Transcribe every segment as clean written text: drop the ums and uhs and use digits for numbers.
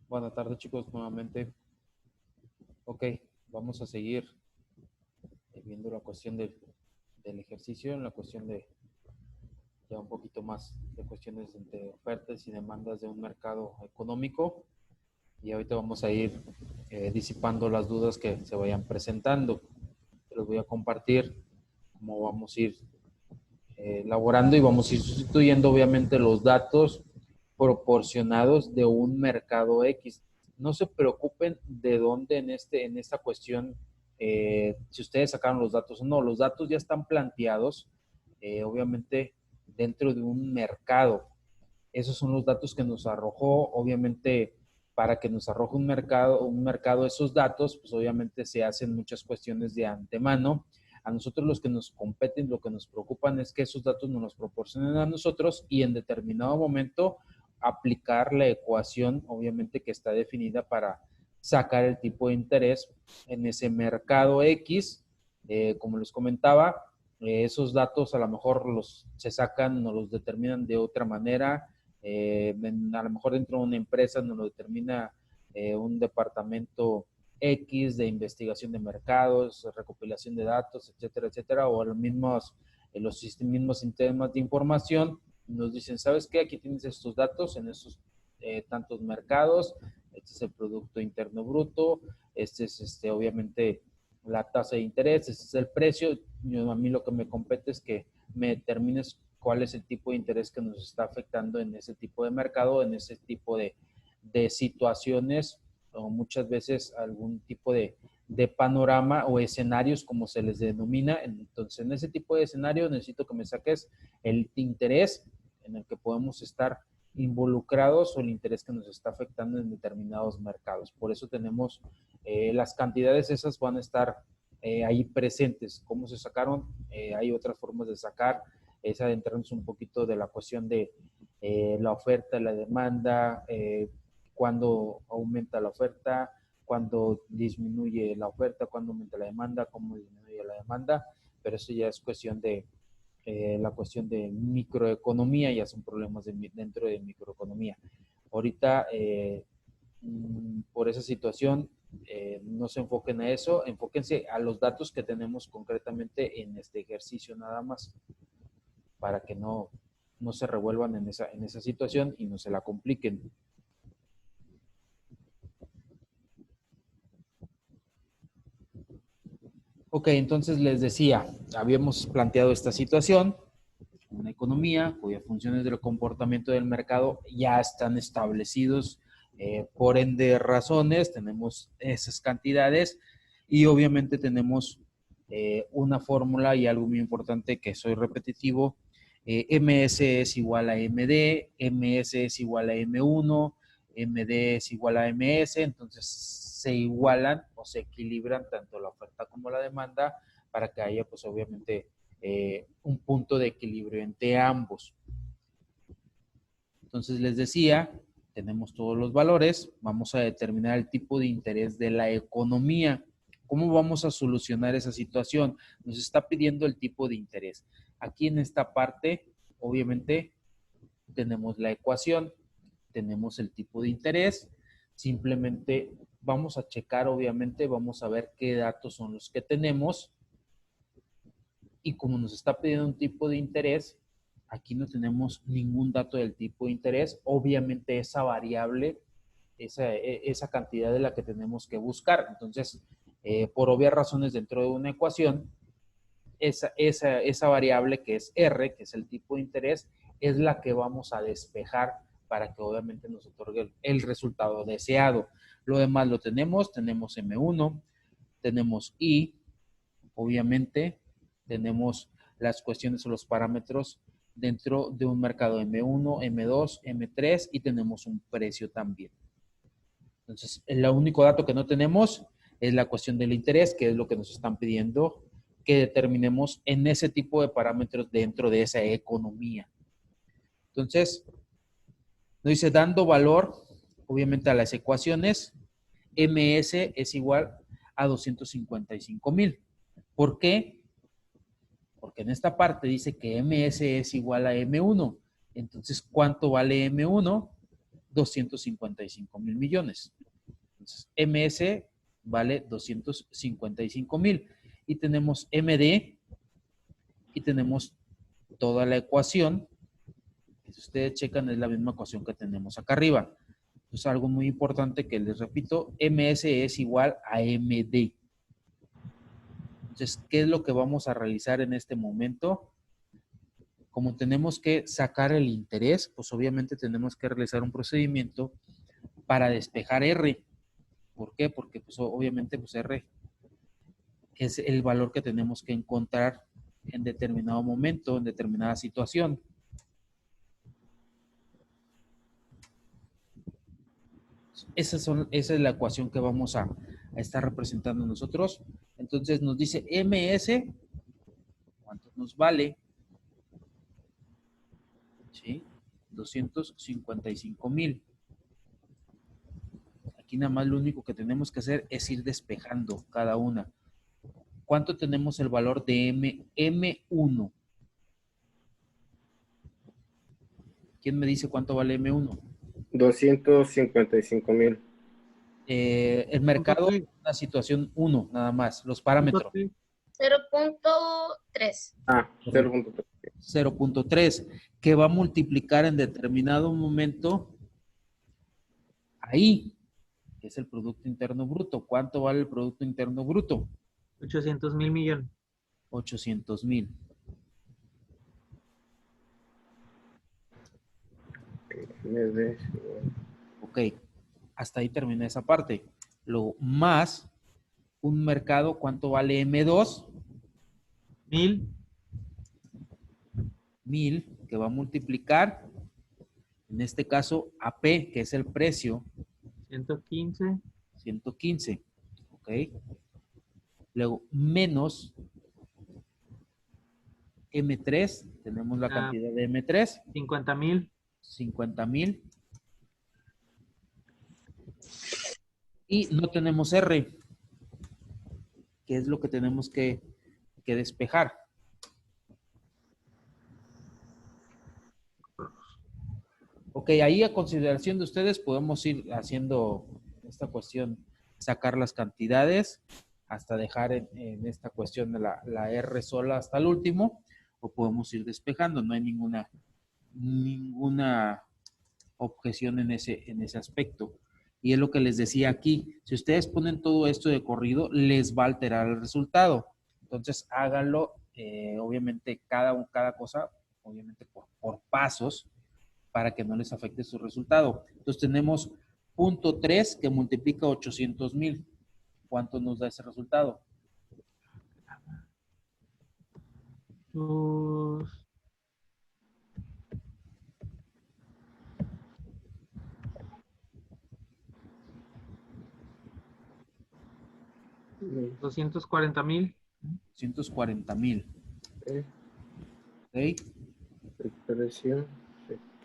Buenas tardes, chicos, nuevamente. Ok, vamos a seguir viendo la cuestión del ejercicio, en la cuestión de ya un poquito más de cuestiones de ofertas y demandas de un mercado económico. Y ahorita vamos a ir disipando las dudas que se vayan presentando. Les voy a compartir cómo vamos a ir elaborando y vamos a ir sustituyendo obviamente los datos proporcionados de un mercado X. No se preocupen de dónde en esta cuestión, si ustedes sacaron los datos o no, los datos ya están planteados, obviamente, dentro de un mercado. Esos son los datos que nos arrojó, obviamente, para que nos arroje un mercado esos datos, pues obviamente se hacen muchas cuestiones de antemano. A nosotros los que nos competen, lo que nos preocupan es que esos datos nos los proporcionen a nosotros y en determinado momento aplicar la ecuación, obviamente, que está definida para sacar el tipo de interés en ese mercado X. Como les comentaba, esos datos a lo mejor se sacan o los determinan de otra manera. A lo mejor dentro de una empresa nos lo determina un departamento X de investigación de mercados, recopilación de datos, etcétera, etcétera, o los mismos sistemas de información nos dicen, ¿sabes qué? Aquí tienes estos datos en esos tantos mercados, este es el Producto Interno Bruto, este es obviamente la tasa de interés, este es el precio. A mí lo que me compete es que me determines cuál es el tipo de interés que nos está afectando en ese tipo de mercado, en ese tipo de situaciones, o muchas veces algún tipo de panorama o escenarios, como se les denomina. Entonces, en ese tipo de escenario necesito que me saques el interés en el que podemos estar involucrados o el interés que nos está afectando en determinados mercados. Por eso tenemos las cantidades esas van a estar ahí presentes. ¿Cómo se sacaron? Hay otras formas de sacar, es adentrarnos un poquito de la cuestión de la oferta, la demanda, cuándo aumenta la oferta, cuándo disminuye la oferta, cuándo aumenta la demanda, cómo disminuye la demanda, pero eso ya es cuestión de la cuestión de microeconomía, ya son problemas dentro de microeconomía. Ahorita, por esa situación, no se enfoquen a eso, enfóquense a los datos que tenemos concretamente en este ejercicio nada más, para que no se revuelvan en esa situación y no se la compliquen. Ok, entonces les decía, habíamos planteado esta situación, una economía cuyas funciones del comportamiento del mercado ya están establecidos, por ende razones, tenemos esas cantidades y obviamente tenemos una fórmula y algo muy importante que soy repetitivo, MS es igual a MD, MS es igual a M1, MD es igual a MS, entonces se igualan o se equilibran tanto la oferta como la demanda para que haya pues obviamente un punto de equilibrio entre ambos. Entonces les decía, tenemos todos los valores, vamos a determinar el tipo de interés de la economía. ¿Cómo vamos a solucionar esa situación? Nos está pidiendo el tipo de interés. Aquí en esta parte, obviamente, tenemos la ecuación, tenemos el tipo de interés, simplemente vamos a checar, obviamente, vamos a ver qué datos son los que tenemos y como nos está pidiendo un tipo de interés, aquí no tenemos ningún dato del tipo de interés. Obviamente esa variable, esa cantidad de la que tenemos que buscar. Entonces, por obvias razones dentro de una ecuación, esa variable que es R, que es el tipo de interés, es la que vamos a despejar para que obviamente nos otorgue el resultado deseado. Lo demás lo tenemos M1, tenemos I, obviamente tenemos las cuestiones o los parámetros dentro de un mercado M1, M2, M3 y tenemos un precio también. Entonces, el único dato que no tenemos es la cuestión del interés, que es lo que nos están pidiendo que determinemos en ese tipo de parámetros dentro de esa economía. Entonces, nos dice dando valor, obviamente, a las ecuaciones, MS es igual a 255,000. ¿Por qué? Porque en esta parte dice que MS es igual a M1. Entonces, ¿cuánto vale M1? 255,000 millones. Entonces, MS vale 255,000. Y tenemos MD y tenemos toda la ecuación. Si ustedes checan, es la misma ecuación que tenemos acá arriba. Entonces, algo muy importante que les repito, MS es igual a MD. Entonces, ¿qué es lo que vamos a realizar en este momento? Como tenemos que sacar el interés, pues obviamente tenemos que realizar un procedimiento para despejar R. ¿Por qué? Porque pues obviamente pues R es el valor que tenemos que encontrar en determinado momento, en determinada situación. Esa es la ecuación que vamos a estar representando nosotros. Entonces nos dice MS, ¿cuánto nos vale? ¿Sí? 255,000. Aquí nada más lo único que tenemos que hacer es ir despejando cada una. ¿Cuánto tenemos el valor de M1? ¿Quién me dice cuánto vale M1? 255,000. El mercado, una situación 1, nada más, los parámetros. 0.3. Ah, 0.3. 0.3, que va a multiplicar en determinado momento ahí, que es el Producto Interno Bruto. ¿Cuánto vale el Producto Interno Bruto? 800,000 millones. 800,000. Ok, hasta ahí termina esa parte. Lo más, un mercado, ¿cuánto vale M2? 1000. 1000, que va a multiplicar, en este caso, AP, que es el precio, 115. 115. Ok. Luego, menos M3, tenemos la cantidad de M3. 50,000. 50,000. Y no tenemos R, que es lo que tenemos que despejar. Ok, ahí a consideración de ustedes podemos ir haciendo esta cuestión, sacar las cantidades hasta dejar en esta cuestión de la R sola hasta el último, o podemos ir despejando, no hay ninguna objeción en ese aspecto. Y es lo que les decía aquí, si ustedes ponen todo esto de corrido, les va a alterar el resultado. Entonces háganlo, obviamente cada cosa, obviamente por pasos, para que no les afecte su resultado. Entonces tenemos 0.3 que multiplica 800,000. ¿Cuánto nos da ese resultado? Sus 240,000. 240,000. ¿Ok? Expresión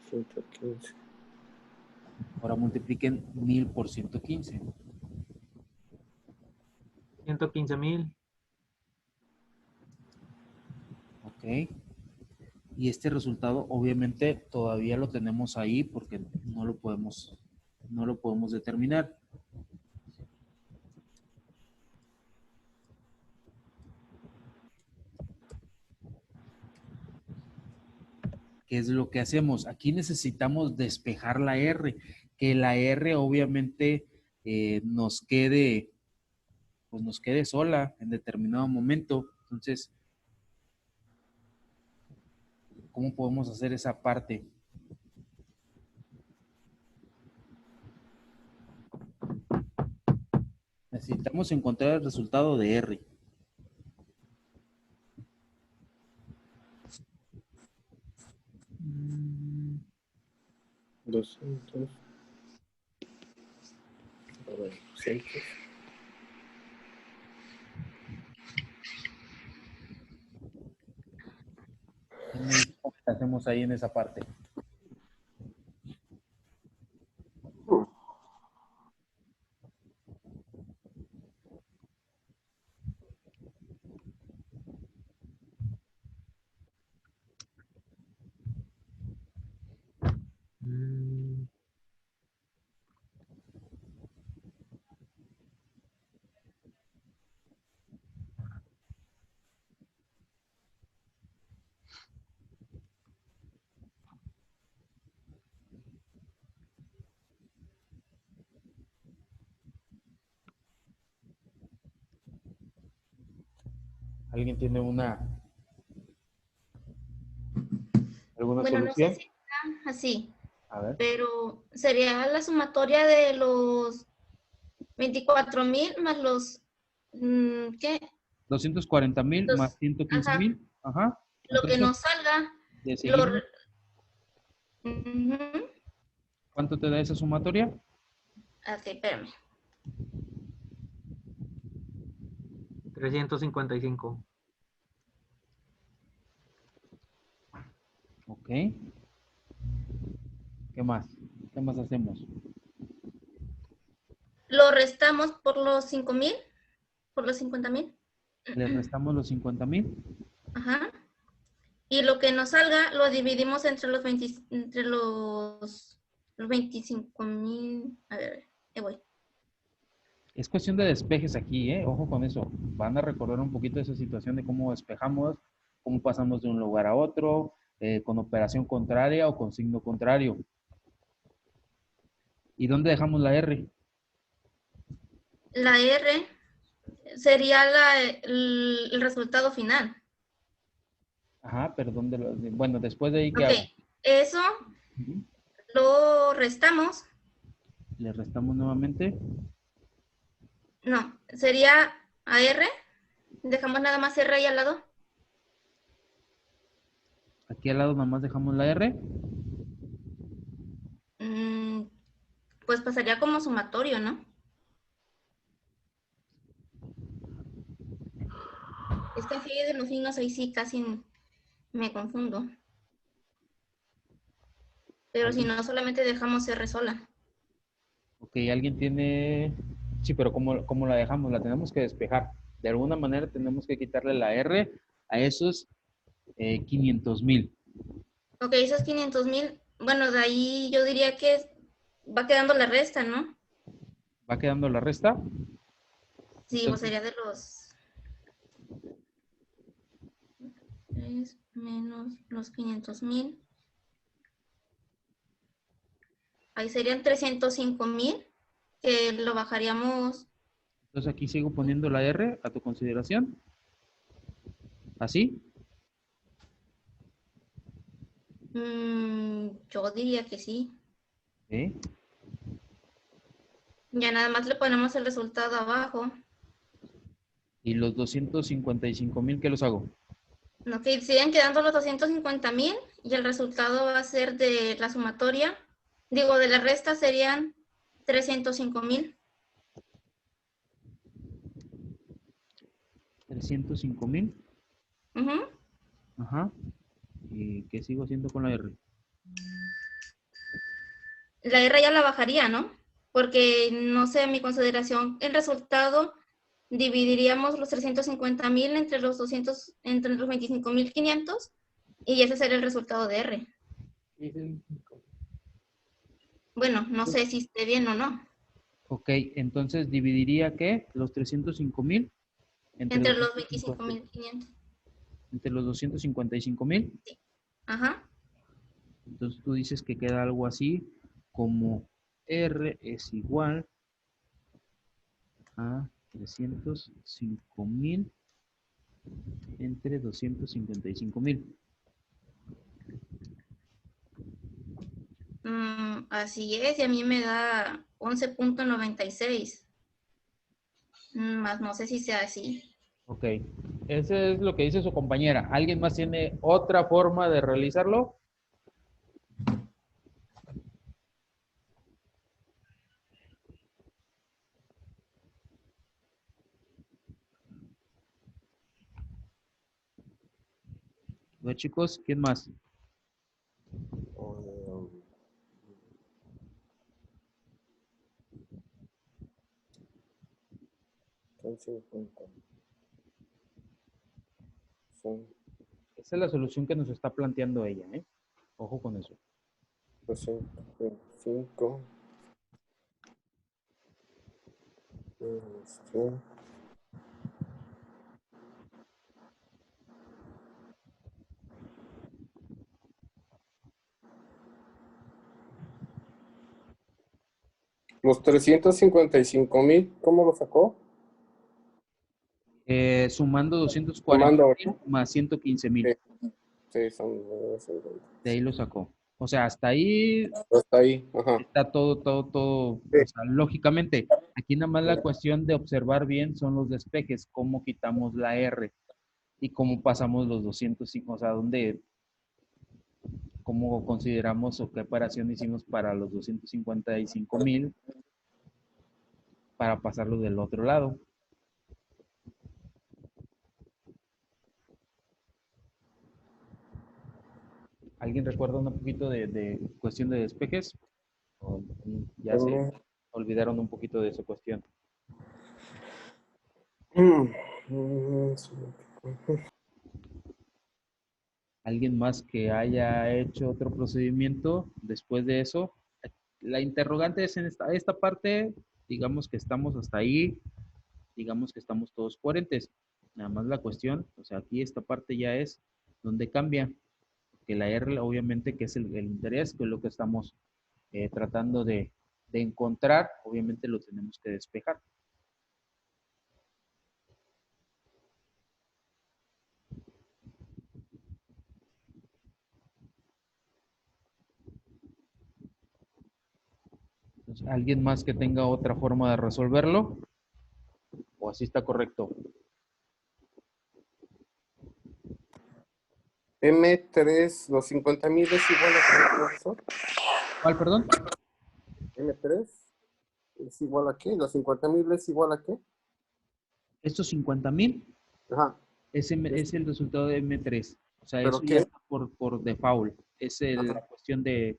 115. Ahora multipliquen 1000 por 115. 115,000. ¿Ok? Y este resultado obviamente todavía lo tenemos ahí porque no lo podemos determinar. ¿Qué es lo que hacemos? Aquí necesitamos despejar la R, que la R obviamente nos quede sola en determinado momento. Entonces, ¿cómo podemos hacer esa parte? Necesitamos encontrar el resultado de R. Mm, 200. A ver, 200. ¿Cómo hacemos ahí en esa parte? mm, ¿Alguien tiene alguna Bueno, no sé solución? si está así, A ver. pero sería la sumatoria de los 24,000 más los, ¿qué? 240,000 más Los, ajá, 115,000. Ajá. lo que Entonces, nos salga, de lo, seguido, ujú. ¿cuánto te da esa sumatoria? Ok, espérame. 355. Ok. ¿Qué más? ¿Qué más hacemos? Lo restamos por los 5,000, por los 50,000. Le restamos los 50,000. Ajá. Y lo que nos salga lo dividimos entre los 25,000. A ver, ahí voy. Es cuestión de despejes aquí, ¿eh? Ojo con eso. Van a recordar un poquito esa situación de cómo despejamos, cómo pasamos de un lugar a otro, con operación contraria o con signo contrario. ¿Y dónde dejamos la R? La R sería el resultado final. Ajá, pero bueno, después de ahí, ¿qué Ok, hago? eso Ujú. lo restamos. Le restamos nuevamente. No, sería a R. Dejamos nada más R ahí al lado. Aquí al lado nomás dejamos la R. Mm, pues pasaría como sumatorio, ¿no? Es que así de los signos ahí sí casi me confundo. Pero si ¿Alguien? no, solamente dejamos R sola. Ok, alguien tiene... Sí, pero ¿cómo la dejamos? La tenemos que despejar. De alguna manera tenemos que quitarle la R a esos 500,000. Ok, esos 500,000, bueno, de ahí yo diría que va quedando la resta, ¿no? Va quedando la resta. Sí, pues Entonces, sería de los 3 menos los 500,000. Ahí serían 305,000, que lo bajaríamos. entonces aquí sigo poniendo la R a tu consideración. ¿Así? Yo diría que sí. ¿Eh? Ya nada más le ponemos el resultado abajo. Y los 255,000, ¿qué los hago? Ok, siguen quedando los 250,000 y el resultado va a ser de la sumatoria. Digo, de la resta serían 305,000. 305,000. Ujú. Ajá. ¿Y qué sigo haciendo con la R? La R ya la bajaría, ¿no? Porque, no sé, en mi consideración, el resultado dividiríamos los 350,000 entre los 200, entre los 25,500 y ese sería el resultado de R. Bueno, no sé si esté bien o no. Ok, entonces dividiría ¿qué? Los 305,000 entre Entre los 250, 25,500. entre los 255,000. Ajá. Entonces tú dices que queda algo así como R es igual a 305,000 entre 255,000. Así es, y a mí me da 11,96. Más no sé si sea así. Ok, ese es lo que dice su compañera. ¿Alguien más tiene otra forma de realizarlo? ¿No, chicos? ¿Quién más? Son 50. Son Esa es la solución que nos está planteando ella, ¿eh? Ojo con eso. 225. Menos 100. Los 355,000, ¿cómo lo sacó? Sumando Sumando 240,000 más 115,000. Sí, sí, son 950. De ahí lo sacó. O sea, hasta ahí Hasta ahí, ajá. está todo. Sí. O sea, lógicamente, aquí nada más la cuestión de observar bien son los despejes, cómo quitamos la R y cómo pasamos los 205, o sea, cómo consideramos o qué operación hicimos para los 255,000 para pasarlo del otro lado. ¿Alguien recuerda un poquito de cuestión de despejes? ¿O ya se olvidaron un poquito de esa cuestión? ¿Alguien más que haya hecho otro procedimiento después de eso? La interrogante es en esta parte, digamos que estamos hasta ahí, digamos que estamos todos coherentes. Nada más la cuestión, o sea, aquí esta parte ya es donde cambia, que la R obviamente que es el interés, que es lo que estamos tratando de encontrar, obviamente lo tenemos que despejar. Entonces, ¿alguien más que tenga otra forma de resolverlo? ¿O así está correcto? M3, los 50,000 es igual a qué, profesor? ¿Cuál, perdón? M3 es igual a qué? Los 50,000 es igual a qué? Estos 50,000 Ajá. es el resultado de M3. O sea, ¿Pero eso ya qué? está por default. Es la Ajá. cuestión de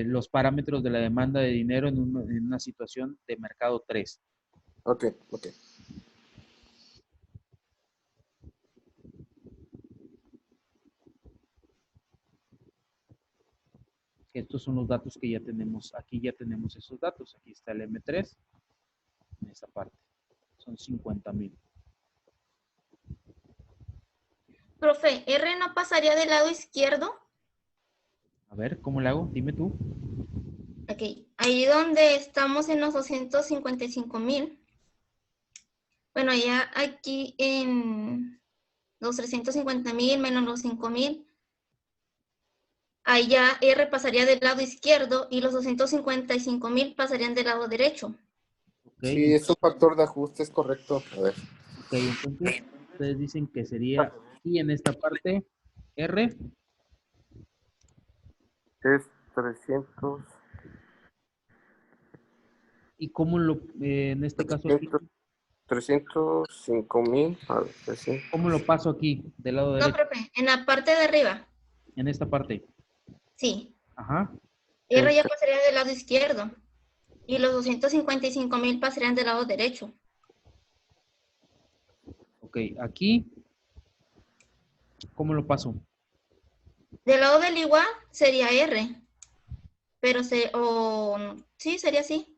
los parámetros de la demanda de dinero en una situación de mercado 3. Ok, ok. Estos son los datos que ya tenemos. Aquí ya tenemos esos datos. Aquí está el M3 en esta parte. Son 50,000. Profe, ¿R no pasaría del lado izquierdo? A ver, ¿cómo le hago? Dime tú. Ok, ahí donde estamos en los 255,000. Bueno, ya aquí en los 350,000 menos los 5,000, ahí ya R pasaría del lado izquierdo y los 255,000 pasarían del lado derecho. Sí, es un factor de ajuste, es correcto. A ver. Ok, entonces ustedes dicen que sería aquí en esta parte R. Es 300, ¿Y cómo en este caso aquí, 305,000. A ver, 300. cómo lo paso aquí, del lado No, derecho, profe, en la parte de arriba, en esta parte? sí. Ajá. R ya pasaría del lado izquierdo y los 255,000 pasarían del lado derecho. Ok, aquí, ¿cómo lo paso? Del lado del igual sería R, pero sí, sería así.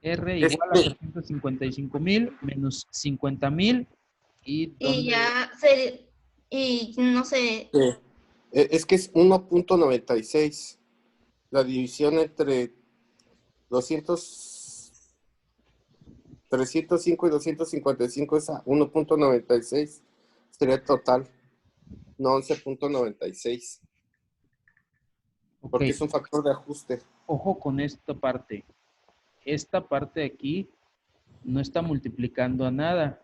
R Es igual a 355,000 menos 50,000 y Y donde ya, y no sé, es que es 1.96. La división entre 200, 305 y 255 es a 1.96. Sería total, no 11.96. ok, Porque es un factor de ajuste. ojo con esta parte. Esta parte de aquí no está multiplicando a nada.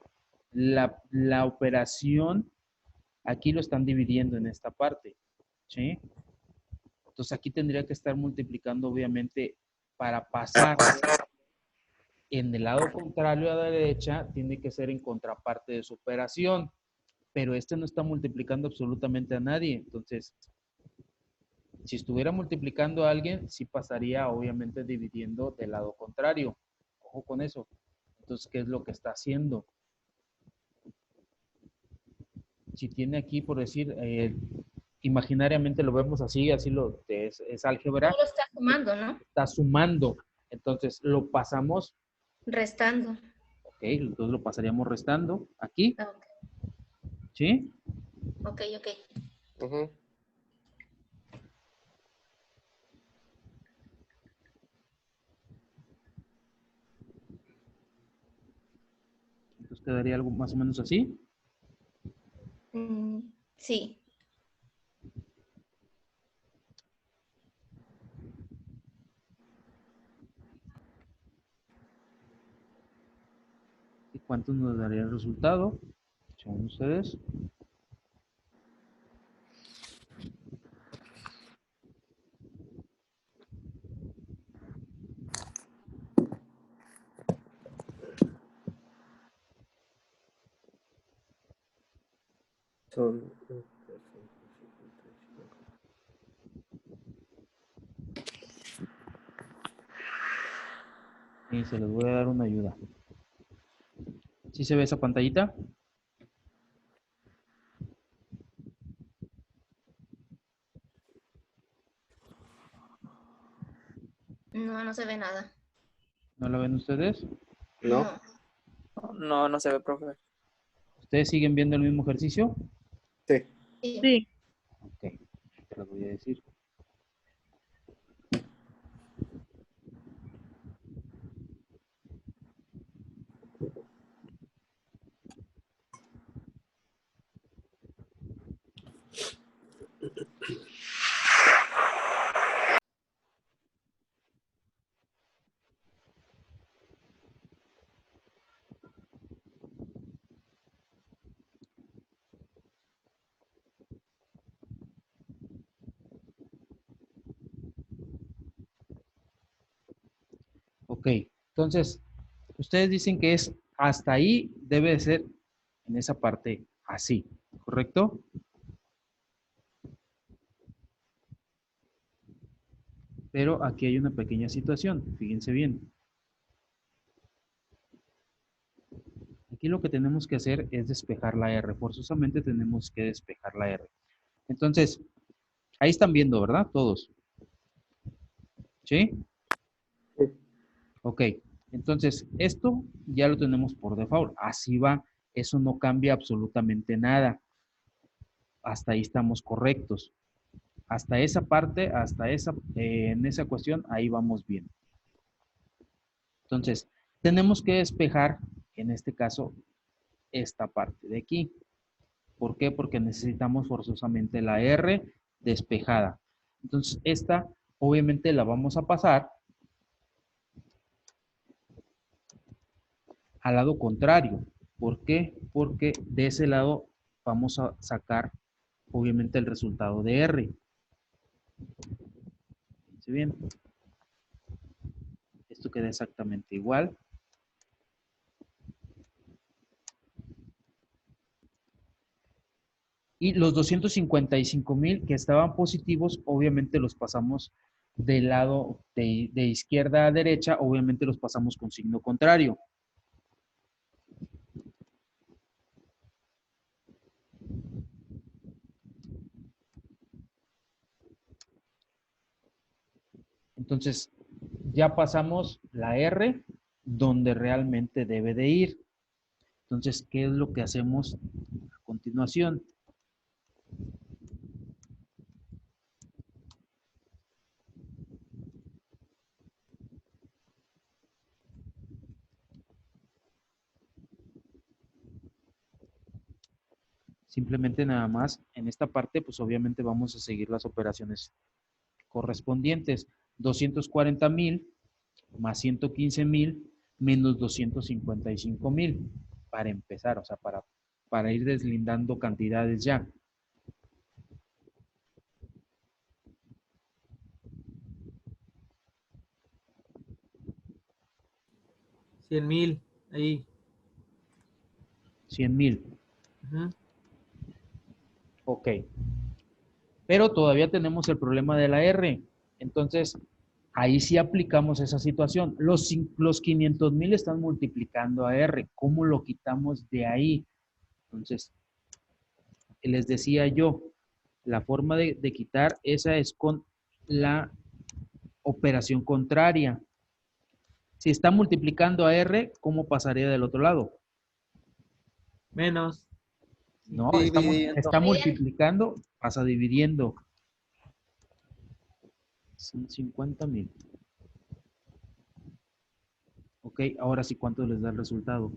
La operación aquí lo están dividiendo en esta parte, ¿sí? Entonces aquí tendría que estar multiplicando obviamente para pasar en el lado contrario a la derecha, tiene que ser en contraparte de su operación, pero este no está multiplicando absolutamente a nadie. Entonces, si estuviera multiplicando a alguien, sí pasaría obviamente dividiendo del lado contrario. Ojo con eso. Entonces, ¿qué es lo que está haciendo? Si tiene aquí, por decir, imaginariamente lo vemos así, es álgebra, tú lo estás sumando, ¿no? está sumando. Entonces, lo pasamos, Restando. ok, entonces lo pasaríamos restando aquí, Ah, ¿sí? ok, ok. Ujú. ¿Nos quedaría algo más o menos así? Sí. ¿Y cuánto nos daría el resultado? Son ustedes. Son Y se les voy a dar una ayuda. ¿Sí se ve esa pantallita? No, no se ve nada. ¿No la ven ustedes? No. No. No, no se ve, profe. ¿Ustedes siguen viendo el mismo ejercicio? Sí. Sí. Sí. Ok, te lo voy a decir. Ok, entonces, ustedes dicen que es hasta ahí debe de ser en esa parte así, ¿correcto? Pero aquí hay una pequeña situación, fíjense bien. Aquí lo que tenemos que hacer es despejar la R, forzosamente tenemos que despejar la R. Entonces, ahí están viendo, ¿verdad? Todos. ¿Sí? Sí. Ok, entonces esto ya lo tenemos por default, así va, eso no cambia absolutamente nada. Hasta ahí estamos correctos. Hasta esa parte, en esa cuestión, ahí vamos bien. Entonces, tenemos que despejar, en este caso, esta parte de aquí. ¿Por qué? Porque necesitamos forzosamente la R despejada. Entonces, esta obviamente la vamos a pasar al lado contrario. ¿Por qué? Porque de ese lado vamos a sacar obviamente el resultado de R. ¿Sí bien? Esto queda exactamente igual. Y los 255,000 que estaban positivos, obviamente los pasamos del lado de izquierda a derecha, obviamente los pasamos con signo contrario. Entonces, ya pasamos la R donde realmente debe de ir. Entonces, ¿qué es lo que hacemos a continuación? Simplemente nada más en esta parte, pues obviamente vamos a seguir las operaciones correspondientes. 240,000 más 115,000 menos 255,000 para empezar, o sea, para ir deslindando cantidades ya. $100,000. Ahí. 100,000. Ujú. Ok. Pero todavía tenemos el problema de la R. Entonces, ahí sí aplicamos esa situación. Los 500,000 están multiplicando a R. ¿Cómo lo quitamos de ahí? Entonces, les decía yo, la forma de quitar esa es con la operación contraria. Si está multiplicando a R, ¿cómo pasaría del otro lado? Menos. No, Dividiendo. está multiplicando, pasa dividiendo. Son 50,000. Ok, ahora sí, ¿cuánto les da el resultado?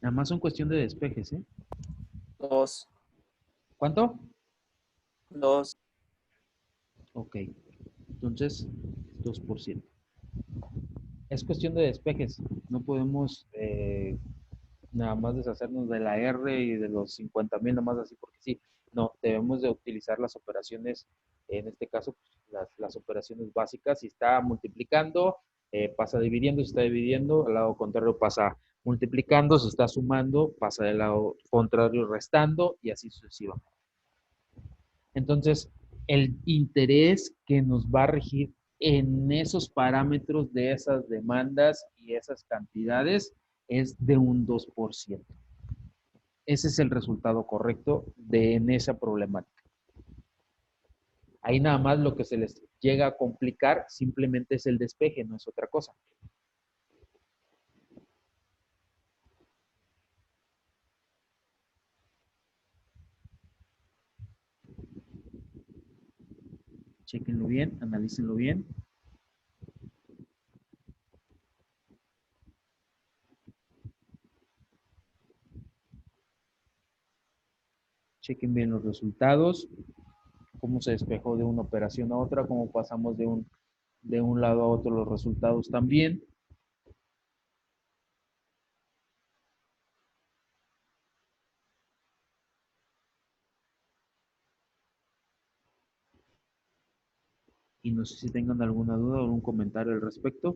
Nada más son cuestión de despejes, ¿eh? 2, ¿Cuánto? 2. Ok. Entonces, 2%. Es cuestión de despejes. No podemos nada más deshacernos de la R y de los 50,000, nada más así porque sí. No, debemos de utilizar las operaciones, en este caso, pues, las operaciones básicas. Si está multiplicando, pasa dividiendo. Si está dividiendo, al lado contrario pasa multiplicando. Si está sumando, pasa del lado contrario restando y así sucesivamente. Entonces, el interés que nos va a regir en esos parámetros de esas demandas y esas cantidades es de un 2%. Ese es el resultado correcto en esa problemática. Ahí nada más lo que se les llega a complicar simplemente es el despeje, no es otra cosa. Chéquenlo bien, analícenlo bien. Chequen bien los resultados, cómo se despejó de una operación a otra, cómo pasamos de un lado a otro los resultados también. Y no sé si tengan alguna duda o algún comentario al respecto.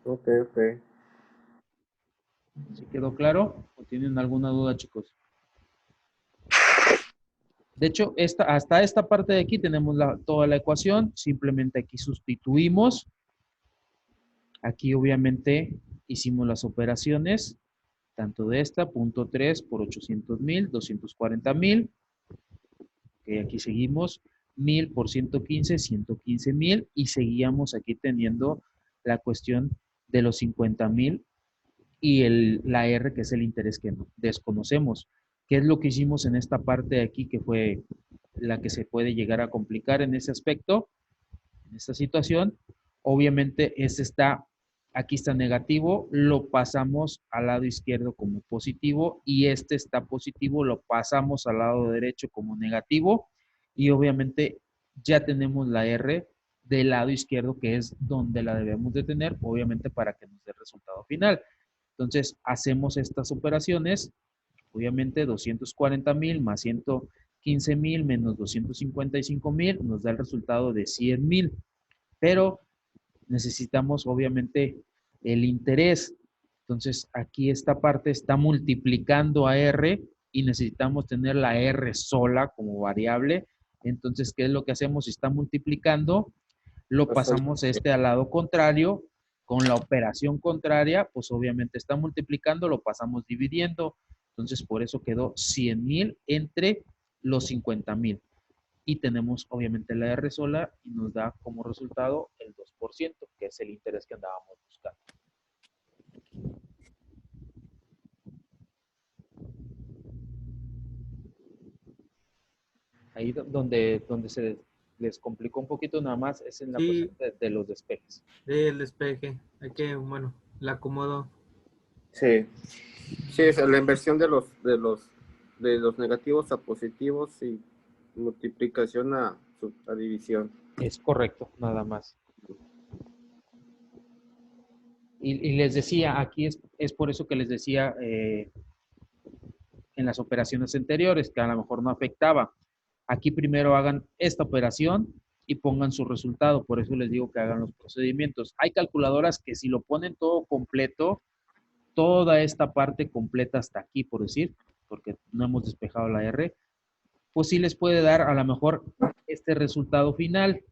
Ok, ok. ¿Sí quedó claro? ¿O tienen alguna duda, chicos? De hecho, hasta esta parte de aquí tenemos toda la ecuación. Simplemente aquí sustituimos. Aquí obviamente hicimos las operaciones, tanto de esta, punto 3 por 800,000, 240,000. Okay, aquí seguimos, 1,000 por 115, 115,000. Y seguíamos aquí teniendo la cuestión de los 50,000 y la R, que es el interés que desconocemos. ¿Qué es lo que hicimos en esta parte de aquí, que fue la que se puede llegar a complicar en ese aspecto, en esta situación? Obviamente, aquí está negativo, lo pasamos al lado izquierdo como positivo y este está positivo, lo pasamos al lado derecho como negativo y obviamente ya tenemos la R del lado izquierdo, que es donde la debemos de tener, obviamente para que nos dé el resultado final. Entonces, hacemos estas operaciones, obviamente 240,000 más 115,000 menos 255,000 nos da el resultado de 100,000, pero necesitamos obviamente el interés. Entonces, aquí esta parte está multiplicando a R y necesitamos tener la R sola como variable. Entonces, ¿qué es lo que hacemos? Si está multiplicando, lo pasamos al lado contrario, con la operación contraria, pues obviamente está multiplicando, lo pasamos dividiendo. Entonces, por eso quedó 100,000 entre los 50,000. Y tenemos obviamente la R sola y nos da como resultado el 2%, que es el interés que andábamos buscando. Ahí donde se les complicó un poquito nada más es en la Sí, cuestión de los despejes. del despeje. Hay que, bueno, la acomodo. Sí. Sí, es la inversión de los negativos a positivos y multiplicación a división. Es correcto, nada más. Y les decía, aquí es por eso que les decía en las operaciones anteriores, que a lo mejor no afectaba. Aquí primero hagan esta operación y pongan su resultado. Por eso les digo que hagan los procedimientos. Hay calculadoras que si lo ponen todo completo, toda esta parte completa hasta aquí, por decir, porque no hemos despejado la R, pues sí les puede dar a lo mejor este resultado final.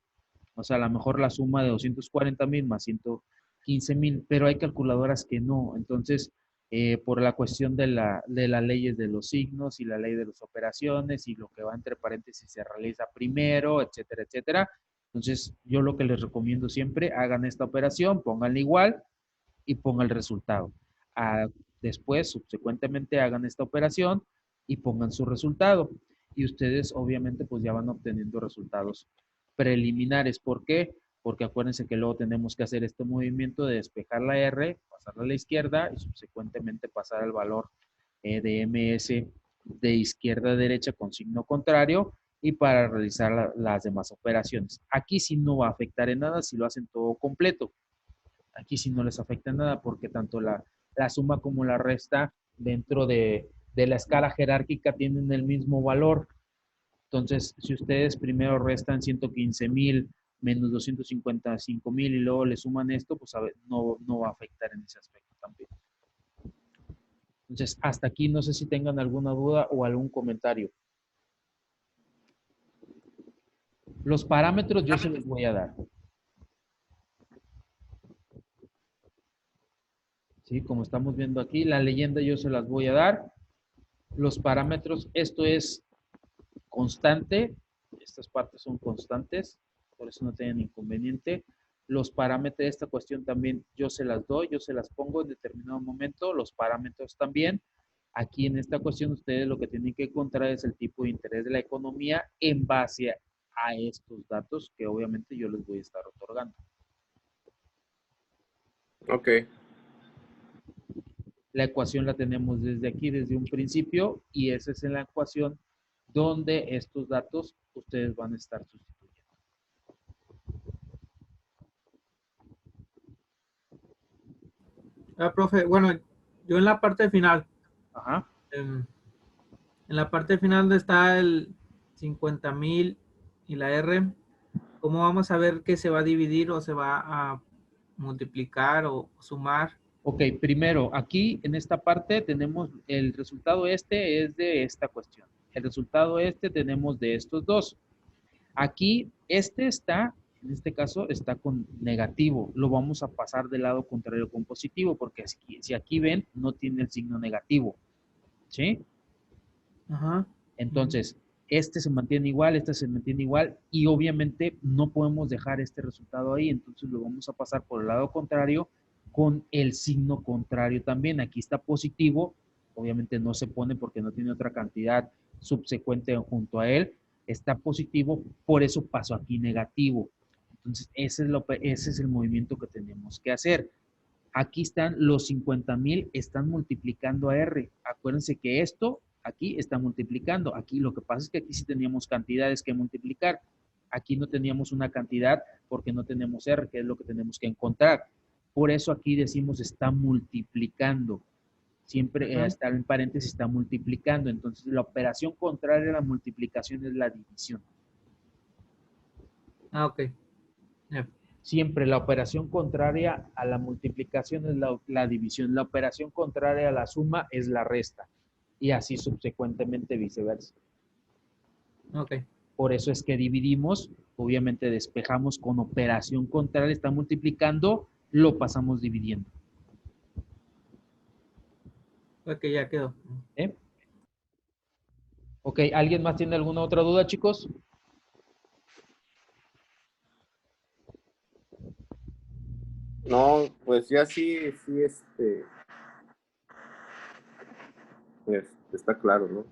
O sea, a lo mejor la suma de 240,000 más 115,000, pero hay calculadoras que no. Entonces, por la cuestión de las leyes de los signos y la ley de las operaciones y lo que va entre paréntesis se realiza primero, etcétera, etcétera. Entonces, yo lo que les recomiendo siempre, hagan esta operación, pónganla igual y pongan el resultado. Después, subsecuentemente, hagan esta operación, y pongan su resultado. Y ustedes obviamente pues ya van obteniendo resultados preliminares. ¿Por qué? Porque acuérdense que luego tenemos que hacer este movimiento de despejar la R, pasarla a la izquierda y subsecuentemente pasar al valor de MS de izquierda a derecha con signo contrario y para realizar las demás operaciones. Aquí sí no va a afectar en nada si lo hacen todo completo. Aquí sí no les afecta en nada porque tanto la suma como la resta dentro de la escala jerárquica tienen el mismo valor. Entonces, si ustedes primero restan 115,000 menos 255,000 y luego le suman esto, pues a ver, no va a afectar en ese aspecto también. Entonces, hasta aquí no sé si tengan alguna duda o algún comentario. Los parámetros yo se los voy a dar. ¿Sí? Como estamos viendo aquí, la leyenda yo se las voy a dar. Los parámetros, esto es constante, estas partes son constantes, por eso no tienen inconveniente. Los parámetros de esta cuestión también yo se las doy, yo se las pongo en determinado momento, los parámetros también. Aquí en esta cuestión ustedes lo que tienen que encontrar es el tipo de interés de la economía en base a estos datos que obviamente yo les voy a estar otorgando. Ok. La ecuación la tenemos desde aquí, desde un principio, y esa es en la ecuación donde estos datos ustedes van a estar sustituyendo. Profe, bueno, yo en la parte final, Ajá. en la parte final donde está el 50,000 y la R, ¿cómo vamos a ver que se va a dividir o se va a multiplicar o sumar? Ok, primero, aquí en esta parte tenemos el resultado este es de esta cuestión. El resultado este tenemos de estos dos. Aquí, este está, en este caso, está con negativo. Lo vamos a pasar del lado contrario con positivo, porque si aquí ven, no tiene el signo negativo. ¿Sí? Ajá. Entonces, este se mantiene igual, este se mantiene igual, y obviamente no podemos dejar este resultado ahí, entonces lo vamos a pasar por el lado contrario con el signo contrario también. Aquí está positivo, obviamente no se pone porque no tiene otra cantidad subsecuente junto a él, está positivo, por eso pasó aquí negativo. Entonces, ese es el movimiento que tenemos que hacer. Aquí están los 50,000, están multiplicando a R. Acuérdense que esto aquí está multiplicando. Aquí lo que pasa es que aquí sí teníamos cantidades que multiplicar. Aquí no teníamos una cantidad porque no tenemos R, que es lo que tenemos que encontrar. Por eso aquí decimos está multiplicando. Siempre está en paréntesis, está multiplicando. Entonces la operación contraria a la multiplicación es la división. Ah, ok. Yeah. Siempre la operación contraria a la multiplicación es la división. La operación contraria a la suma es la resta. Y así subsecuentemente viceversa. Ok. Por eso es que dividimos, obviamente despejamos con operación contraria, está multiplicando, lo pasamos dividiendo. Ok, ya quedó. ¿Eh? Ok, ¿alguien más tiene alguna otra duda, chicos? No, pues ya sí, pues, está claro, ¿no?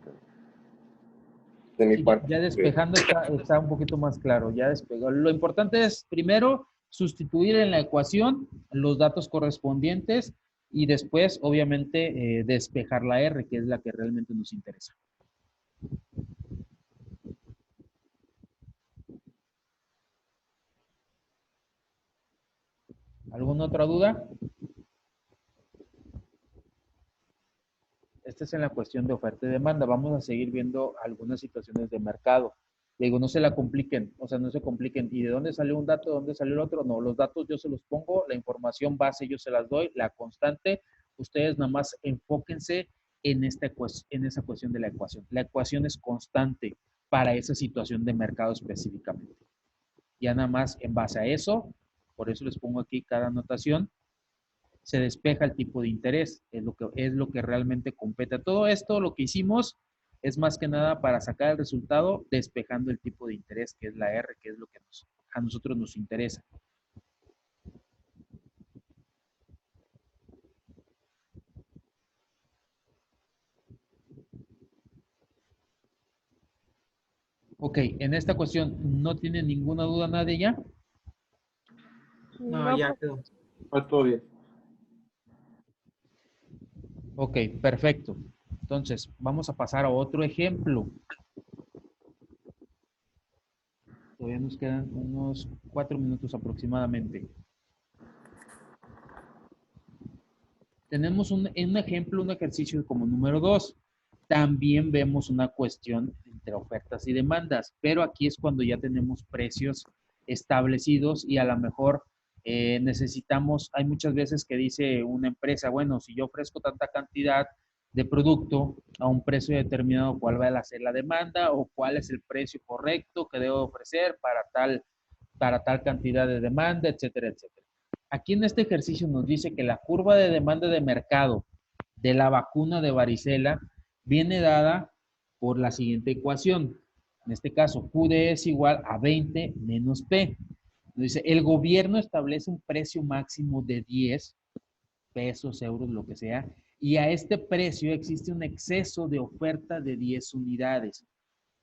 De mi Sí, parte. ya despejando está un poquito más claro, ya despegó. Lo importante es, primero, sustituir en la ecuación los datos correspondientes y después, obviamente, despejar la R, que es la que realmente nos interesa. ¿Alguna otra duda? Esta es en la cuestión de oferta y demanda. Vamos a seguir viendo algunas situaciones de mercado. Le digo, no se la compliquen, o sea, no se compliquen. ¿Y de dónde salió un dato, de dónde salió el otro? No, los datos yo se los pongo, la información base yo se las doy, la constante, ustedes nada más enfóquense en esa cuestión de la ecuación. La ecuación es constante para esa situación de mercado específicamente. Ya nada más en base a eso, por eso les pongo aquí cada anotación, se despeja el tipo de interés, es lo que realmente compete. Todo esto, lo que hicimos, es más que nada para sacar el resultado despejando el tipo de interés, que es la R, que es lo que a nosotros nos interesa. Ok, en esta cuestión, ¿no tiene ninguna duda nadie ya? No, ya quedó. Va todo bien. Ok, perfecto. Entonces, vamos a pasar a otro ejemplo. Todavía nos quedan unos 4 minutos aproximadamente. Tenemos un ejemplo, un ejercicio como número 2. También vemos una cuestión entre ofertas y demandas, pero aquí es cuando ya tenemos precios establecidos y a lo mejor necesitamos, hay muchas veces que dice una empresa, bueno, si yo ofrezco tanta cantidad de producto a un precio determinado, ¿cuál va a ser la demanda o cuál es el precio correcto que debo ofrecer para tal cantidad de demanda, etcétera, etcétera? Aquí en este ejercicio nos dice que la curva de demanda de mercado de la vacuna de varicela viene dada por la siguiente ecuación. En este caso, QD es igual a 20 menos P. Dice, el gobierno establece un precio máximo de 10 pesos, euros, lo que sea, y a este precio existe un exceso de oferta de 10 unidades.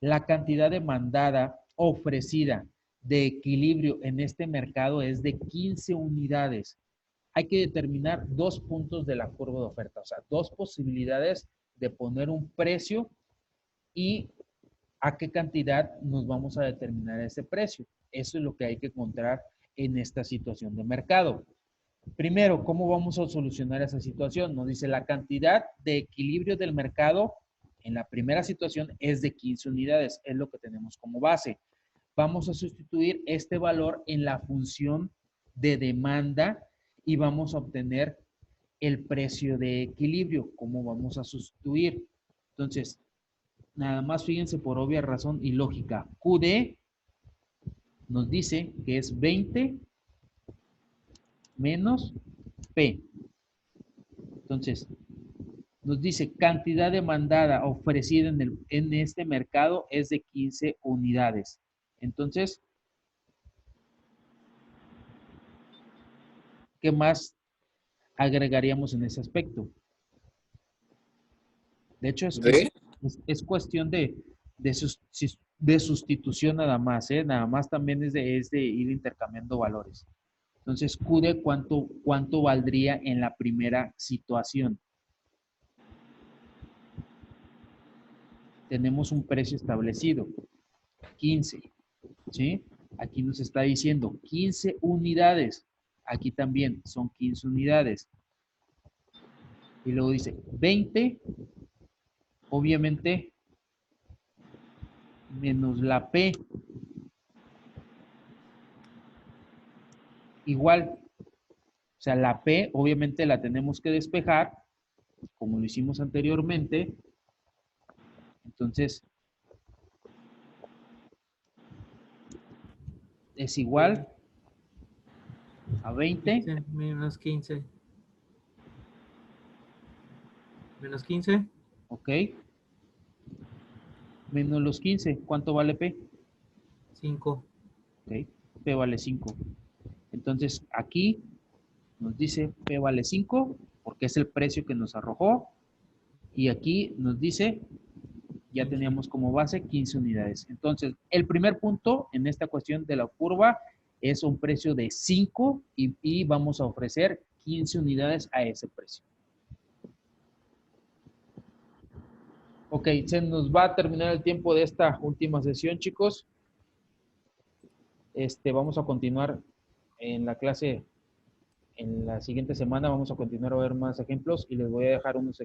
La cantidad demandada ofrecida de equilibrio en este mercado es de 15 unidades. Hay que determinar 2 puntos de la curva de oferta, o sea, 2 posibilidades de poner un precio y a qué cantidad nos vamos a determinar ese precio. Eso es lo que hay que encontrar en esta situación de mercado. Primero, ¿cómo vamos a solucionar esa situación? Nos dice la cantidad de equilibrio del mercado en la primera situación es de 15 unidades, es lo que tenemos como base. Vamos a sustituir este valor en la función de demanda y vamos a obtener el precio de equilibrio. ¿Cómo vamos a sustituir? Entonces, nada más fíjense por obvia razón y lógica. QD nos dice que es 20 menos P. Entonces, nos dice cantidad demandada ofrecida en este mercado es de 15 unidades. Entonces, ¿qué más agregaríamos en ese aspecto? De hecho, es cuestión de sustitución nada más, ¿eh? Nada más también es de ir intercambiando valores. Entonces, QD, ¿cuánto valdría en la primera situación? Tenemos un precio establecido, 15, ¿sí? Aquí nos está diciendo 15 unidades. Aquí también son 15 unidades. Y luego dice 20, obviamente, menos la P. Igual, o sea, la P obviamente la tenemos que despejar, como lo hicimos anteriormente. Entonces, es igual a 20. 15 menos 15. Menos 15. Ok. Menos los 15. ¿Cuánto vale P? 5. Ok. P vale 5. Entonces, aquí nos dice P vale 5 porque es el precio que nos arrojó. Y aquí nos dice, ya teníamos como base 15 unidades. Entonces, el primer punto en esta cuestión de la curva es un precio de 5 y vamos a ofrecer 15 unidades a ese precio. Ok, se nos va a terminar el tiempo de esta última sesión, chicos. Vamos a continuar en la clase en la siguiente semana. Vamos a continuar a ver más ejemplos y les voy a dejar unos